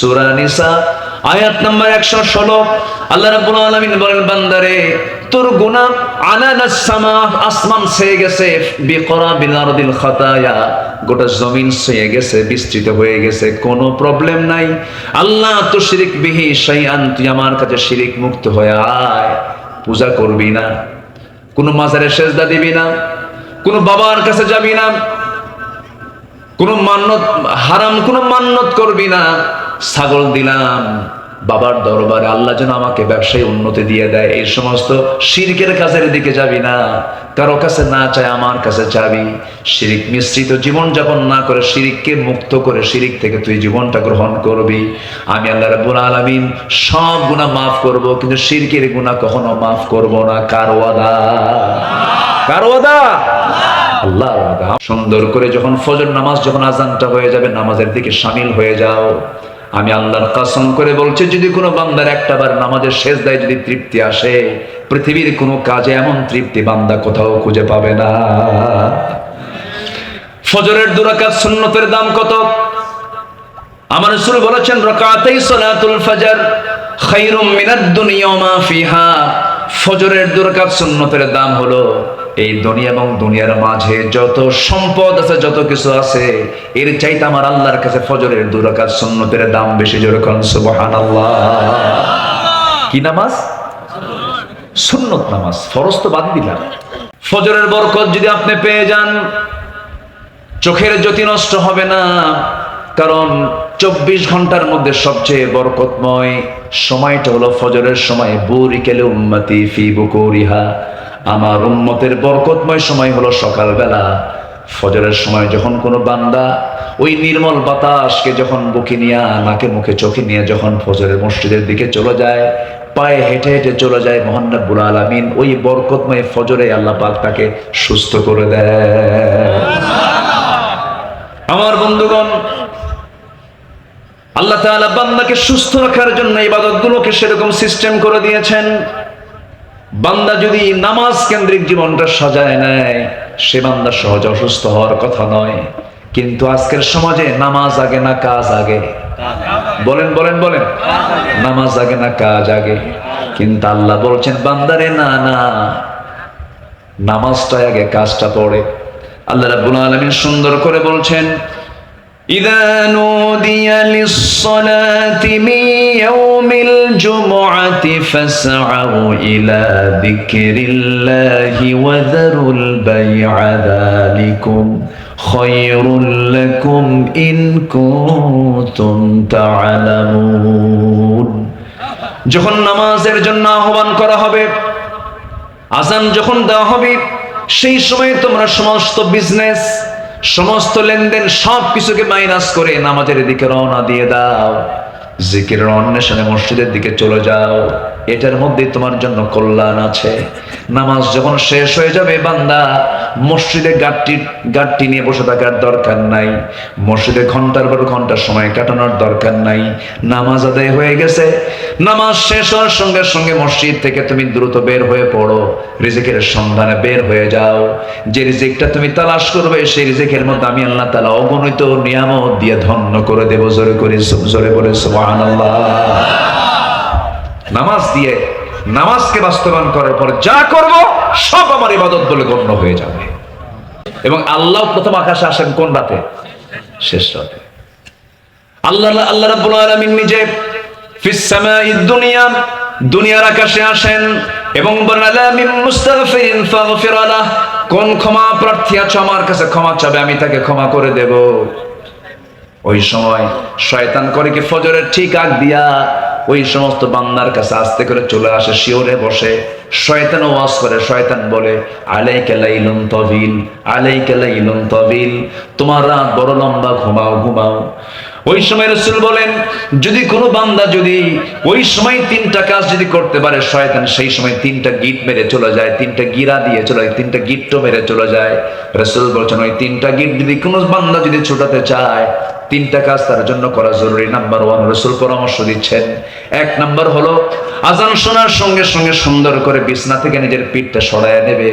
সূরা নিসা আয়াত নম্বর 116 আল্লাহ রাব্বুল আলামিন বলেন, বান্দারে তোর গুনাহ আনানাস সামা, আসমান ছেয়ে গেছে, বিকরাবিল আরদিল খাতায়া, গোটা জমিন ছেয়ে গেছে, বিস্তৃত হয়ে গেছে, কোনো প্রবলেম নাই। আল্লাহ তো শিরিক বিহি শাইআন, তুই আমার কাছে শিরিক মুক্ত হয়ে আয়। পূজা করবি না, কোনো মাজারে সেজদা দিবি না, কোনো বাবার কাছে যাবি না, কোনো মান্নত হারাম কোনো মান্নত করবি না। ছাগল দিলাম বাবার দরবারে, আল্লাহ যেন আমাকে ব্যবসায় উন্নতি দিয়ে দেয়, এই সমস্ত শিরকের কাজের দিকে যাবি না। কারো কাছে না চাই, আমার কাছে চাবি। শিরিক মিশ্রিত জীবন যাপন না করে, শিরিককে মুক্ত করে শিরিক থেকে তুই জীবনটা গ্রহণ করবি। আমি আল্লাহ রাব্বুল আলামিন সব গুনাহ মাফ করব, কিন্তু শিরকের গুনাহ কখনো মাফ করব না। কার ওয়াদা? কার ওয়াদা? আল্লাহর ওয়াদা। সুন্দর করে যখন ফজর নামাজ, যখন আজানটা হয়ে যাবে, নামাজের দিকে শামিল হয়ে যাও। আমি আল্লাহর কসম করে বলছি, যদি কোনো বান্দার একটাবার নামাজের সেজদায় যদি তৃপ্তি আসে, পৃথিবীর কোনো কাজে এমন তৃপ্তি বান্দা কোথাও খুঁজে পাবে না। ফজরের 2 রাকাত সুন্নতের দাম কত? আমার রাসূল বলেছেন, রাকাতাই সালাতুল ফজর খায়রুম মিনাদ দুনিয়া ওয়া মা ফিহা। ফজরের 2 রাকাত সুন্নতের দাম হলো এই দুনিয়া এবং দুনিয়ার মাঝে যত সম্পদ আছে, যত কিছু আছে, এর চাইতে আমার আল্লাহর কাছে ফজরের 2 রাকাত সুন্নতের দাম বেশি। জোরে কোন সুবহানাল্লাহ। কি নামাজ? সুন্নত নামাজ, ফরজ তো বাদ দিলাম। ফজরের বরকত যদি আপনি পেয়ে যান, চোখের জ্যোতি নষ্ট হবে না। কারণ 24 ঘন্টার মধ্যে সবচেয়ে বরকতময় সময়টা হলো ফজরের সময়। বুরিকালে উম্মতি ফি বুকুরিহা, আমার উম্মতের বরকতময় সময় হলো সকালবেলা। ফজরের সময় যখন কোনো বান্দা ওই নির্মল বাতাসকে যখন বুকে নিয়ে, নাকে মুখে চোখে নিয়ে যখন ফজরের মসজিদের দিকে চলে যায়, পায়ে হেঁটে হেঁটে চলে যায়, মহান রব্বুল আলামিন ওই বরকতময় ফজরে আল্লাহ পাক তাকে সুস্থ করে দেয়। আমার বন্ধুগণ, আল্লাহ তাআলা বান্দাকে সুস্থ রাখার জন্য ইবাদতগুলোকে সেরকম সিস্টেম করে দিয়েছেন। বান্দা যদি নামাজ কেন্দ্রিক জীবনটা সাজায় নেয়, সে বান্দা সহজে অসুস্থ হওয়ার কথা নয়। কিন্তু আজকের সমাজে নামাজ আগে না কাজ আগে? বলেন বলেন বলেন, নামাজ আগে না কাজ আগে? কিন্তু আল্লাহ বলছেন, বান্দারে না না, নামাজটা আগে, কাজটা পড়ে। আল্লাহ রাব্বুল আলামিন সুন্দর করে বলছেন, ইযা নুদিয়া লিস-সালাতি মিন ইয়াউমিল জুমআতি ফাসআউ ইলা যিকরিল্লাহি ওয়া যারুল বাই'a যালিকুম খায়রুল লাকুম ইন কুনতুম তা'লামুন। যখন নামাজের জন্য আহ্বান করা হবে, আযান যখন দেওয়া হবে, সেই সময় তোমরা সমস্ত বিজনেস, সমস্ত লেনদেন, সব কিছুকে মাইনাস করে নামাজের দিকে রওনা দিয়ে দাও। জিকিরের অন্বেষণে মসজিদের দিকে চলে যাও, এটার মধ্যে তোমার জন্য কল্যাণ আছে। নামাজ যখন শেষ হয়ে যাবে, বান্দা মসজিদে গাট্টি নিয়ে বসে থাকার দরকার নাই, মসজিদে ঘন্টার পর ঘন্টা সময় কাটানোর দরকার নাই। নামাজ আদায় হয়ে গেছে, নামাজ শেষ হওয়ার সঙ্গে সঙ্গে মসজিদ থেকে তুমি দ্রুত বের হয়ে পড়ো, রিজিকের সন্ধানে বের হয়ে যাও। যে রিজিকটা তুমি তালাশ করবে, সেই রিজিকের মধ্যে আমি আল্লাহ তাআলা অগণিত নিয়ামত দিয়ে ধন্য করে দেব। জোরে করে জোরে বলে সুবহানাল্লাহ। নামাজ দিয়ে, নামাজকে বাস্তবায়ন করার পর যা করব সব আমার ইবাদত বলে গণ্য হয়ে যাবে। এবং আল্লাহ প্রথম আকাশে আসেন কোন রাতে? শেষ রাতে। আল্লাহ রাব্বুল আলামিন নিজে ফিস সামাইদ দুনিয়া, দুনিয়ার আকাশে আসেন এবং বলেন, আলা মিন মুস্তাগফিরিন ফাগফির লাহ, কোন ক্ষমা প্রার্থী আছে আমার কাছে ক্ষমা চাবে, আমি তাকে ক্ষমা করে দেব। ওই সময় শয়তান করে কি, ফজরের ঠিক আগ দিয়া ওই সমস্ত বান্দার কাছে আস্তে করে চলে আসে, শিওরে বসে। শয়তান ওয়াজ করে, শয়তান বলে, আলাইকা লাইলুন তাবিল, আলাইকা লাইলুন তাবিল, তোমার রাত বড় লম্বা, ঘুমাও ঘুমাও। ওই সময় রাসূল বলেন, যদি কোনো বান্দা যদি ওই সময় 3টা কাজ যদি করতে পারে, শয়তান সেই সময় 3টা গিট মেরে চলে যায়, 3টা গিরা দিয়ে চলে যায়, 3টা গিট্টো মেরে চলে যায়। রাসূল বলছেন, ওই 3টা গিট যদি কোনো বান্দা যদি ছোটাতে চায়, 3টা কাজ তার জন্য করা জরুরি। নাম্বার 1, রাসূল পরামর্শ দিচ্ছেন, 1 নাম্বার হলো আযান শোনার সঙ্গে সঙ্গে সুন্দর করে বিছনা থেকে নিজের পিঠটা সরায় নেবে,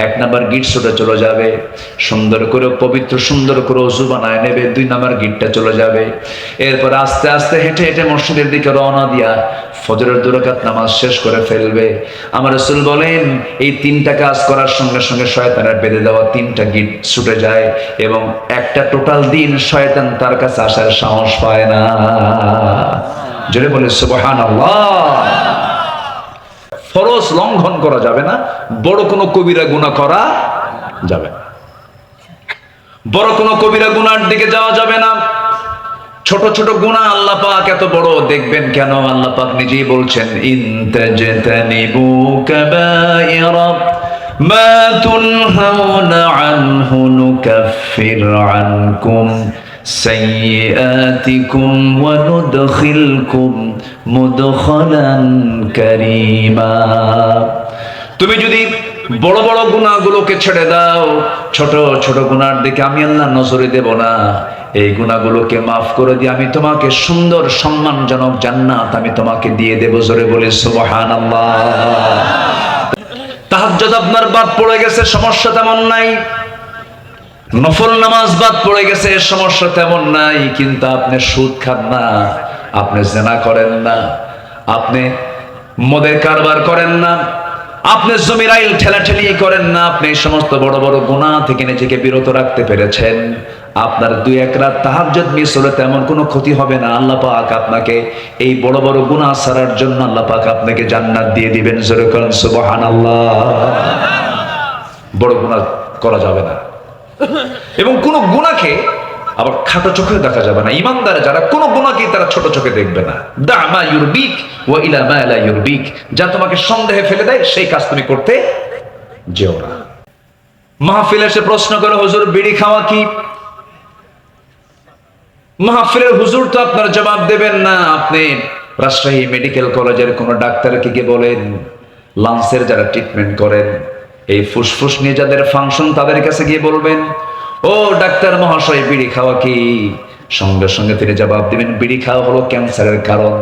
এক নাম্বার গিট ছুটে চলে যাবে, সুন্দর করে পবিত্র সুন্দর করে ওযু বানায় নেবে, 2 নাম্বার গিটটা চলে যাবে। এরপর আস্তে আস্তে হেঁটে হেঁটে মসজিদের দিকে রওনা দিয়া ফজরের 2 রাকাত নামাজ শেষ করে ফেলবে। আমার রাসূল বলেন এই 3টা কাজ করার সঙ্গে সঙ্গে শয়তানের বেঁধে দেওয়া 3টা গিট ছুটে যায় এবং একটা টোটাল দিন শয়তান তার কাছে আসার সাহস পায় না। জোরে বলে সুবহানাল্লাহ। ফরজ লঙ্ঘন করা যাবে না, বড় কোনো কবিরা গুনাহ করা যাবে না, বড় কোনো কবিরা গুনার দিকে যাওয়া যাবে না। ছোট ছোট গুনাহ আল্লাহ পাক এত বড় দেখবেন কেন? আল্লাহ পাক নিজেই বলছেন ইন তাজতানিবু কাবাইরা মা তুনহাউনা আনহু নুকাফির আনকুম সাইয়্যাতিকুম ওয়া নুদখিলকুম মুদখালান কারীমা। তুমি যদি বড় বড় গুনাহগুলোকে ছেড়ে দাও, ছোট ছোট গুনার দিকে আমি আল্লাহ নজরে দেব না। এই গুনাহগুলোকে মাফ করে দিয়ে আমি তোমাকে সুন্দর সম্মানজনক জান্নাত আমি তোমাকে দিয়ে দেব। জোরে বলে সুবহানাল্লাহ। তাহাজ্জুদ আপনার বাদ পড়ে গেছে, সমস্যা তেমন নাই। নফল নামাজ বাদ পড়ে গেছে, সমস্যা তেমন নাই। কিন্তু আপনি সুদ খান না, আপনি জিনা করেন না, আপনি মদের কারবার করেন না, আপনি জমির আইল ঠেলাঠেলি করেন না, আপনি এই সমস্ত বড় বড় গুনাহ থেকে নিজেকে বিরত রাখতে পেরেছেন, আপনার 2-1 রাত তাহাজ্জুদ মিস হলে তেমন কোনো ক্ষতি হবে না। আল্লাহ পাক আপনাকে এই বড় বড় গুনাহ ছাড়ার জন্য আল্লাহ পাক আপনাকে জান্নাত দিয়ে দিবেন। জোরে বলেন সুবহানাল্লাহ। বড় গুনাহ করা যাবে না এবং কোন গুনাহকে আবার খাটো চোখে দেখা যাবে না। ইমানদার যারা কোন গুনাহকে তারা ছোট চোখে দেখবে না। দা মা ইউরবিক ওয়া ইলা মা লা ইউরবিক, যা তোমাকে সন্দেহে ফেলে দেয় সেই কাজ তুমি করতে যেও না। মাহফিলে এসে প্রশ্ন করে হুজুর বিড়ি খাওয়া কি? মাহফিলের হুজুর তো আপনার জবাব দেবেন না। আপনি রাজশাহী মেডিকেল কলেজের কোন ডাক্তারকে গিয়ে বলেন, লাংসের যারা ট্রিটমেন্ট করেন, এই ফুসফুস নিয়ে যাদের ফাংশন, তাদের কাছে গিয়ে বলবেন ও ডাক্তার মহাশয় বিড়ি খাওয়া কি? সঙ্গে সঙ্গে তিনি জবাব দিবেন বিড়ি খাওয়া হলো ক্যান্সারের কারণ,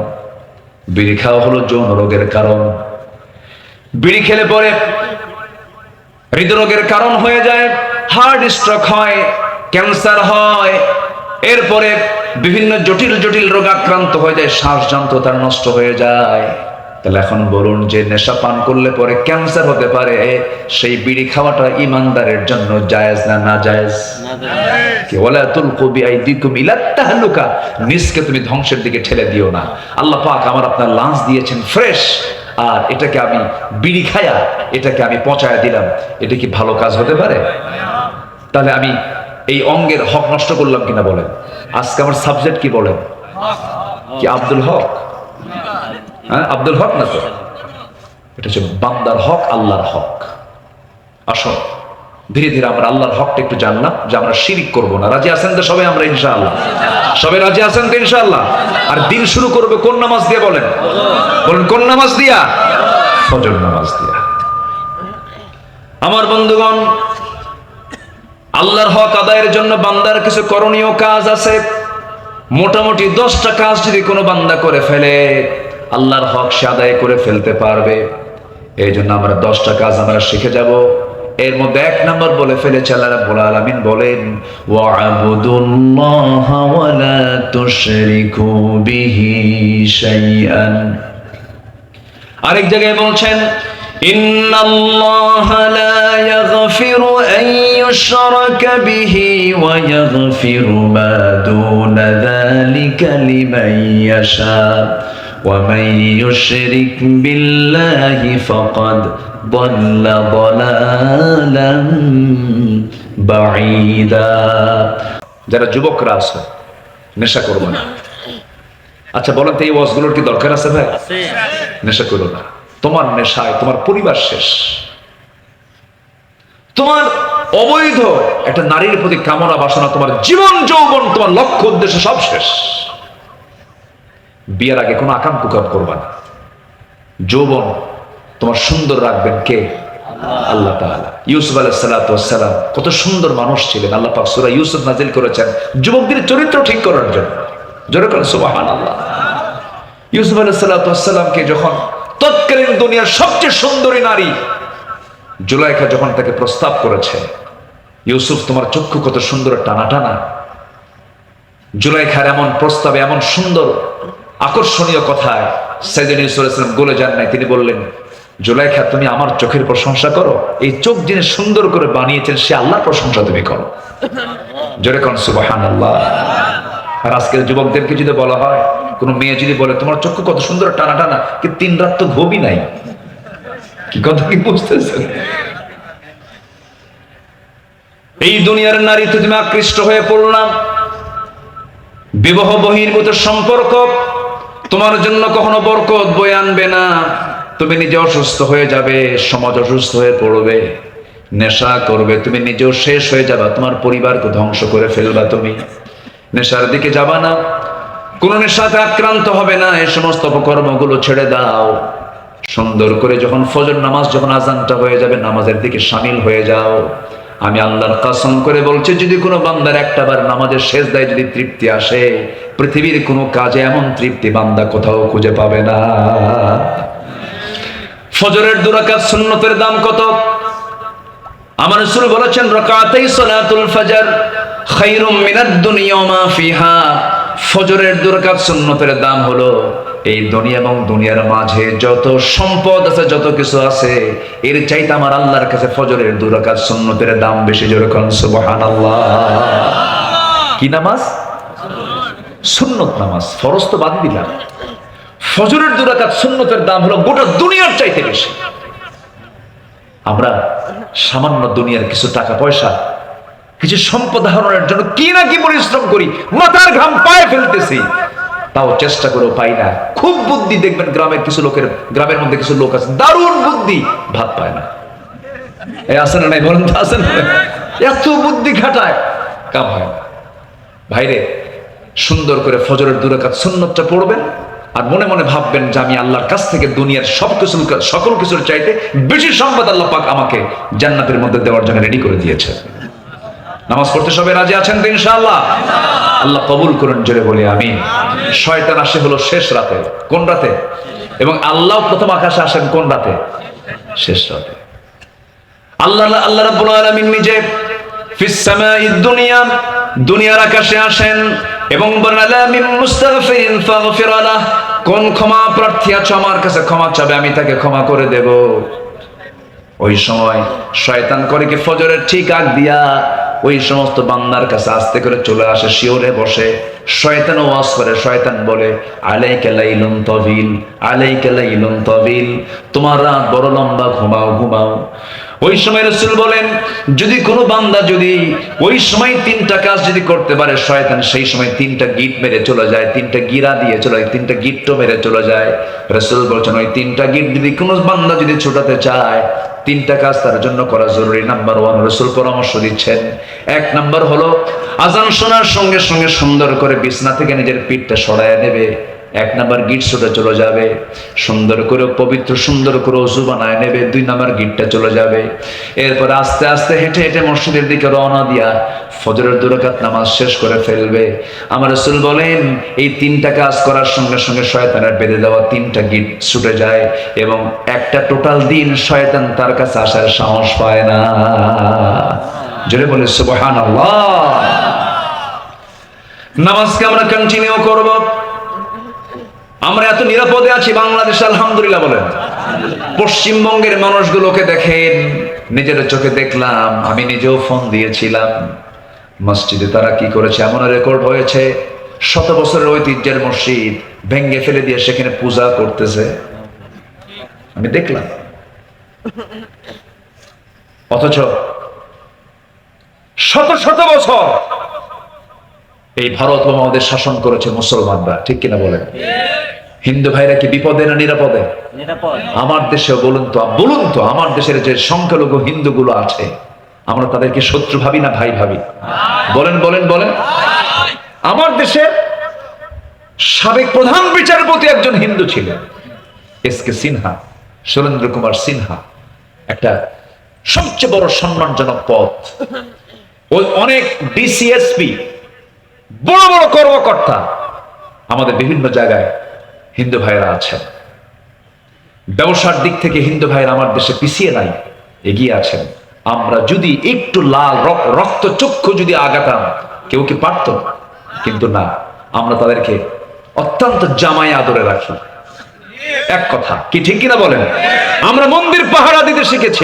বিড়ি খাওয়া হলো যৌন রোগের কারণ, বিড়ি খেলে পরে হৃদরোগের কারণ হয়ে যায়, হার্ট স্ট্রোক হয়, ক্যান্সার হয়, এরপরে বিভিন্ন জটিল জটিল রোগ আক্রান্ত হয়ে যায়, শ্বাসযন্ত্র তার নষ্ট হয়ে যায়। তাহলে এখন বলুন যে নেশা পান করলে পরে ক্যান্সার হতে পারে, সেই বিড়ি খাওয়াটা ইমানদারের জন্য জায়েজ না না জায়েজ? কি ওয়ালা তুলকু বিআইদিকুম ইলা তাহলুকা, নিজকে তুমি ধ্বংসের দিকে ঠেলে দিও না। আল্লাহ পাক আমার আপনার লাঞ্চ দিয়েছেন ফ্রেশ, আর এটাকে আমি বিড়ি খায়া এটাকে আমি পচায়া দিলাম, এটা কি ভালো কাজ হতে পারে? তাহলে আমি এই অঙ্গের হক নষ্ট করলাম কিনা বলেন? আজকে আমার সাবজেক্ট কি বলেন? কি আব্দুল হক? হ্যাঁ আব্দুল হক না তো, এটা হচ্ছে বান্দার হক, আল্লাহর হক। আসো ধীরে ধীরে আমরা আল্লাহর হকটা একটু জানলাম, যে আমরা শিরিক করব না। রাজি আছেন তো সবাই? আমরা ইনশাআল্লাহ সবাই রাজি আছেন তো ইনশাআল্লাহ? আর দিন শুরু করবে কোন নামাজ দিয়ে বলেন? বলেন কোন নামাজ দিয়া? ফজর নামাজ দিয়া। আমার বন্ধুগণ, আল্লাহর হক আদায়ের জন্য বান্দার কিছু করণীয় কাজ আছে। মোটামুটি 10টা কাজ যদি কোনো বান্দা করে ফেলে, আল্লাহর হক সে আদায় করে ফেলতে পারবে। এই জন্য আমরা 10টা কাজ আমরা শিখে যাব। এর মধ্যে 1 নাম্বার বলে ফেলেছে আল্লাহ রাব্বুল আলামিন বলেন ওয়া'বুদুল্লাহা ওয়া লা তুশরিকু বিহি শাইআন। আরেক জায়গায় বলছেন ইন্নাল্লাহা লা ইয়াগফিরু আন ইউশরাকা বিহি ওয়া ইয়াগফিরু মা দুনা যালিকা লিমান ইয়াশা ওয়া মান ইউশরিক বিল্লাহি ফাকাদ দাল্লা দালালান বাঈদা। যারা যুবকরা আছে নেশা করবে না। আচ্ছা বলেন তো এই ওয়াজগুলোর কি দরকার আছে ভাই? নেশা করো না। তোমার নেশায় তোমার পরিবার শেষ, তোমার অবৈধ একটা নারীর প্রতি কামনা বাসনা, তোমার জীবন যৌবন, তোমার লক্ষ্য উদ্দেশ্য সব শেষ। বিয়ের আগে কোনো আকাম কুকাম করবা না। যৌবন তোমার সুন্দর রাখবেন কে? আল্লাহ তাআলা। ইউসুফ আলাইহিস সালাতু ওয়াস সালাম কত সুন্দর মানুষ ছিলেন। আল্লাহ পাক সূরা ইউসুফ নাযিল করেছেন যুবকদের চরিত্র ঠিক করার জন্য। জোরে বলেন সুবহানাল্লাহ। ইউসুফ আলাইহিস সালাতু ওয়াস সালামকে যখন তৎকালীন দুনিয়ার সবচেয়ে সুন্দরী নারী জুলাইখা যখন তাকে প্রস্তাব করেছে, ইউসুফ তোমার চক্ষু কত সুন্দর টানা টানা, জুলাইখার এমন প্রস্তাবে, এমন সুন্দর আকর্ষণীয় কথায় সাইয়েদনা ইউসুফ আলাইহিস সালাম গলে যান নাই। তিনি বললেন, জুলাইখা তুমি আমার চোখের প্রশংসা করো, এই চোখ যিনি সুন্দর করে বানিয়েছেন সে আল্লাহর প্রশংসা তুমি করো। জোরে কোন সুবহানাল্লাহ। আর আজকের যুবকদেরকে যদি বলা হয়, কোন মেয়ে যদি বলে তোমার চক্ষু কত সুন্দর টানা টানা, কি 3 রাত তো ঘুমই নাই, কি কথা কি বুঝতেছেন? এই দুনিয়ার নারীতে তুমি আকৃষ্ট হয়ে পড়লাম, বিবাহ বহির্ভূত সম্পর্ক তোমার জন্য কখনো বরকত বয়ে আনবে না। তুমি নিজে অসুস্থ হয়ে যাবে, সমাজ অসুস্থ হয়ে পড়বে, নেশা করবে, তুমি নিজেও শেষ হয়ে যাবা, তোমার পরিবারকে ধ্বংস করে ফেলবা। তুমি নেশার দিকে যাবা না, কোন নেশাতে আক্রান্ত হবে না, এই সমস্ত অপকর্মগুলো ছেড়ে দাও। সুন্দর করে যখন ফজর নামাজ, যখন আজানটা হয়ে যাবে, নামাজের দিকে শামিল হয়ে যাও। আমি আল্লাহর কসম করে বলছি, যদি কোনো বান্দার একটাবার নামাজের সেজদায় যদি তৃপ্তি আসে, পৃথিবীর কোনো কাজে এমন তৃপ্তি বান্দা কোথাও খুঁজে পাবে না। ফজরের 2 রাকাত সুন্নতের দাম কত? আমার রাসূল বলেছেন, রাকাতাই সালাতুল ফজর খায়রুম মিনাদ দুনিয়া ওয়া মা ফিহা। ফজরের 2 রাকাত সুন্নতের দাম হলো এই দুনিয়া এবং দুনিয়ার মাঝে যত সম্পদ আছে, যত কিছু আছে, এর চাইতে আমার আল্লাহর কাছে ফজরের 2 রাকাত সুন্নতের দাম বেশি। জোরে কোন সুবহানাল্লাহ। কি নামাজ? সুন্নত নামাজ, ফরজ তো বাদ দিলাম। ফজরের 2 রাকাত সুন্নতের দাম হলো গোটা দুনিয়ার চাইতে বেশি। আমরা সামান্য দুনিয়ার কিছু টাকা পয়সা, কিছু সম্পদ আহরণের জন্য কি না কি পরিশ্রম করি, মাথার ঘাম পায়ে ফেলতেছি, তাও চেষ্টা করেও পাই না। খুব বুদ্ধি, দেখবেন গ্রামের কিছু লোকের, গ্রামের মধ্যে কিছু লোক আছে দারুণ বুদ্ধি, ভাত পায় না। এই আছে না নাই বলেন তো, আছে না? এত বুদ্ধি খাটায়, কাম হয় না। ভাইরে, সুন্দর করে ফজরের 2 রাকাত সুন্নতটা পড়বেন, আর মনে মনে ভাববেন যে আমি আল্লাহর কাছ থেকে দুনিয়ার সকল কিছুর চাইতে বেশি সম্পদ আল্লাহ পাক আমাকে জান্নাতের মধ্যে দেওয়ার জন্য রেডি করে দিয়েছে। নামাজ পড়তে সবাই রাজি আছেন তো ইনশাআল্লাহ? আল্লাহ কবুল করুন, জোরে বলি আমিন। শয়তান আসে হলো শেষ রাতে। কোন রাতে? এবং আল্লাহ প্রথম আকাশে আসেন কোন রাতে? শেষ রাতে। আল্লাহ রাব্বুল আলামিন নিজে ফিস সামাইদ দুনিয়া, দুনিয়ার আকাশে আসেন এবং বলেন, আলা মিন মুস্তাগফিরিন ফাগফির লাহ, কোন ক্ষমা প্রার্থী আছে আমার কাছে ক্ষমা চাবে, আমি তাকে ক্ষমা করে দেব। ওই সময় শয়তান করে কি, ফজরের ঠিক আগ দিয়া ওই সমস্ত বান্দার কাছে আস্তে করে চলে আসে, শিওরে বসে। শয়তান ওয়াজ করে, শয়তান বলে, আলাইকা লাইলুন তাবিল, আলাইকা লাইলুন তাবিল, তোমার রাত বড় লম্বা, ঘুমাও ঘুমাও। ওই সময় রাসূল বলেন, যদি কোনো বান্দা যদি ওই সময় 3টা কাজ যদি করতে পারে, শয়তান সেই সময় 3টা গিট মেরে চলে যায়, 3টা গিরা দিয়ে চলে যায়, 3টা গিট্টো মেরে চলে যায়। রাসূল বলছেন, ওই 3টা গিট যদি কোনো বান্দা যদি ছোটাতে চায়, 3টা কাজ তার জন্য করা জরুরি। নাম্বার 1, রাসূল পরামর্শ দিচ্ছেন, 1 নাম্বার হলো আজান শোনার সঙ্গে সঙ্গে সুন্দর করে বিছনা থেকে নিজের পিঠটা সরায় নেবে। 1 নাম্বার গিট ছুটে চলে যাবে, সুন্দর করে পবিত্র সুন্দর করে ওযু বানায় নেবে। 2 নাম্বার গিটটা চলে যাবে। এরপর আস্তে আস্তে হেঁটে হেঁটে মসজিদের দিকে রওনা দিয়া ফজরের 2 রাকাত নামাজ শেষ করে ফেলবে। আমার রাসূল বলেন, এই 3টা কাজ করার সঙ্গে সঙ্গে শয়তানের বেঁধে দেওয়া 3টা গিট ছুটে যায় এবং একটা টোটাল দিন শয়তান তার কাছে আসার সাহস পায় না। জোরে বলে সুবহানাল্লাহ। নামাজকে আমরা কন্টিনিউ করব। আমরা এত নিরাপদে আছি বাংলাদেশে, আলহামদুলিল্লাহ বলেন। পশ্চিমবঙ্গের মানুষগুলোকে দেখেন, নিজের চোখে দেখলাম, আমি নিজেও ফোন দিয়েছিলাম। মসজিদে তারা কি করেছে, এমন রেকর্ড হয়েছে, 100 বছরের ঐতিহ্যের মসজিদ ভেঙ্গে ফেলে দিয়ে সেখানে পূজা করতেছে, আমি দেখলাম। অথচ শত শত বছর এই ভারত আমাদের শাসন করেছে মুসলমানরা, ঠিক কিনা বলেন? হিন্দু ভাইরা কি বিপদে না নিরাপদে? আমার দেশে বলুন তো আমার দেশের যে সংখ্যালঘু হিন্দুগুলো আছে, আমরা তাদেরকে শত্রু ভাবি না ভাই ভাবি? বলেন বলেন বলেন। আমার দেশে সাবেক প্রধান বিচারপতি একজন হিন্দু ছিলেন, এসকে সিনহা, সুরেন্দ্র কুমার সিনহা, একটা সবচেয়ে বড় সম্মানজনক পদ। ওই অনেক ডিসিএসপি, বড় বড় কর্মকর্তা আমাদের বিভিন্ন জায়গায় হিন্দু ভাইরা আছেন। ব্যবসার দিক থেকে হিন্দু ভাইরা আমার দেশে পিছিয়ে নাই। এগিয়ে আছেন। আমরা যদি একটু লাল রক্ত চক্ষু যদি আগাতাম, কেউ কি পারত? কিন্তু না, আমরা তাদেরকে অত্যন্ত জামাই আদরে রাখি। এক কথা কি ঠিক কিনা বলেন? আমরা মন্দির পাহারা দিতে শিখেছি।